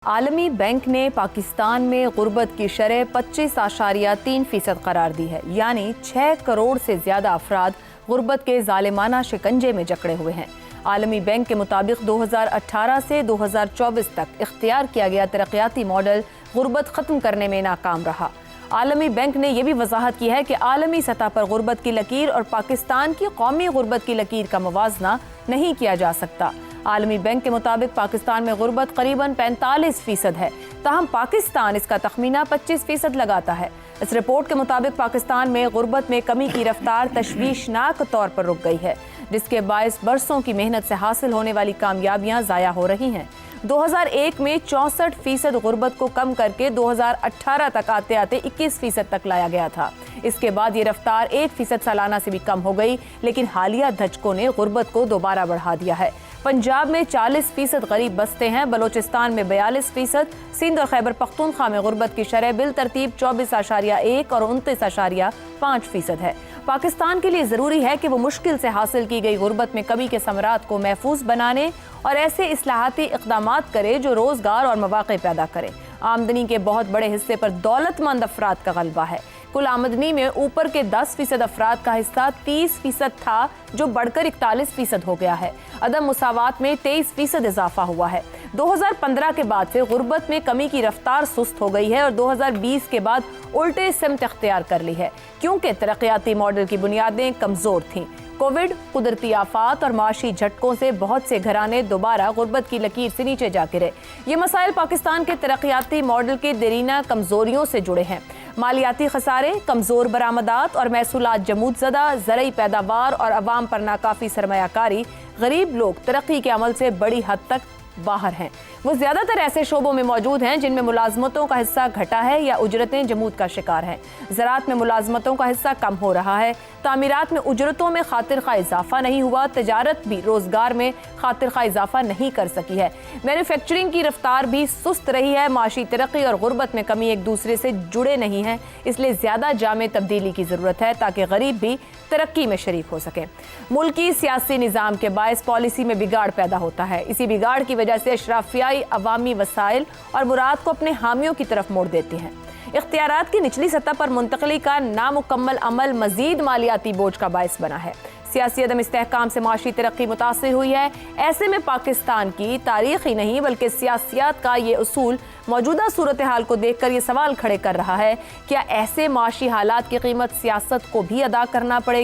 आलमी बैंक ने पाकिस्तान में गुर्बत की शरह 25.3% करार दी है, यानी 6 करोड़ से ज्यादा अफराद गुर्बत के जालिमाना शिकंजे में जकड़े हुए हैं। आलमी बैंक के मुताबिक 2018 से 2024 तक इख्तियार किया गया तरक्याती मॉडल गुर्बत ख़त्म करने में नाकाम रहा। आलमी बैंक ने यह भी वजाहत की है कि आलमी सतह पर गुर्बत की लकीर और पाकिस्तान की कौमी गुर्बत की लकीर का मुवाजना नहीं किया जा सकता। आलमी बैंक के मुताबिक पाकिस्तान में गुर्बत करीबन 45% है, ताहम पाकिस्तान इसका तखमीना 25% लगाता है। इस रिपोर्ट के मुताबिक पाकिस्तान में गुर्बत में कमी की रफ्तार तशवीशनाक तौर पर रुक गई है, जिसके बायस बरसों की मेहनत से हासिल होने वाली कामयाबियां ज़ाया हो रही हैं। 2001 में 64% गुर्बत को कम करके 2018 तक आते आते 21% तक लाया गया था। इसके बाद ये रफ्तार 1% सालाना से भी कम हो गई, लेकिन हालिया धचकों ने गुर्बत को दोबारा बढ़ा दिया है। पंजाब में 40% गरीब बसते हैं, बलोचिस्तान में 42%, सिंध और खैबर पख्तूनख्वा में गुर्बत की शरह बिल तरतीब 24.1 और 29.5% है। पाकिस्तान के लिए ज़रूरी है कि वो मुश्किल से हासिल की गई गुर्बत में कमी के समरात को महफूज बनाने और ऐसे इस्लाहाती इक़दामात करे जो रोज़गार और मौक़े पैदा करें। आमदनी के बहुत बड़े हिस्से पर दौलतमंद अफराद का गलबा है। कुल आमदनी में ऊपर के 10% अफराद का हिस्सा 30% था, जो बढ़कर 41% हो गया है। अदम मुसावात में 23% इजाफा हुआ है। 2015 के बाद से गुर्बत में कमी की रफ्तार सुस्त हो गई है और 2020 के बाद उल्टे सिमत इख्तियार कर ली है, क्योंकि तरक्याती मॉडल की बुनियादें कमज़ोर थीं। कोविड, कुदरती आफात और माशी झटकों से बहुत से घराने दोबारा गुर्बत की लकीर से नीचे जा गिरे। ये मसाइल पाकिस्तान के तरक्याती मॉडल के देरीना कमजोरियों से जुड़े हैं। मालियाती खसारे, कमजोर बरामदात और महसूलात जमूदज़दा, ज़रई पैदावार और अवाम पर नाकाफी सरमायाकारी गरीब लोग तरक्की के अमल से बड़ी हद तक बाहर हैं। वो ज़्यादातर ऐसे शोबों में मौजूद हैं जिनमें मुलाजमतों का हिस्सा घटा है या उजरतें जमूद का शिकार हैं। ज़राअत में मुलाजमतों का हिस्सा कम हो रहा है। तामीरात में उजरतों में खातिर खा इजाफा नहीं हुआ। तजारत भी रोज़गार में खातिर खा इजाफा नहीं कर सकी है। मैन्युफैक्चरिंग की रफ्तार भी सुस्त रही है। माशी तरक्की और गुर्बत में कमी एक दूसरे से जुड़े नहीं हैं, इसलिए ज़्यादा जामे तब्दीली की ज़रूरत है ताकि गरीब भी तरक्की में शरीक हो सके। मुल्की सियासी निज़ाम के बायस पॉलिसी में बिगाड़ पैदा होता है। इसी बिगाड़ की वजह से अशराफियाई अवामी वसाइल और मुराद को अपने हामियों की तरफ मोड़ देते हैं। इख्तियारात की निचली सतह पर मुंतकली का नामुकम्मल अमल मजीद मालियाती बोझ का बायस बना है। सियासी अदम इस्तेहकाम से माशी तरक्की मुतासिर हुई है। ऐसे में पाकिस्तान की तारीख ही नहीं बल्कि सियासियात का ये उसूल मौजूदा सूरत हाल को देख कर ये सवाल खड़े कर रहा है, क्या ऐसे माशी हालात की कीमत सियासत को भी अदा करना पड़ेगी?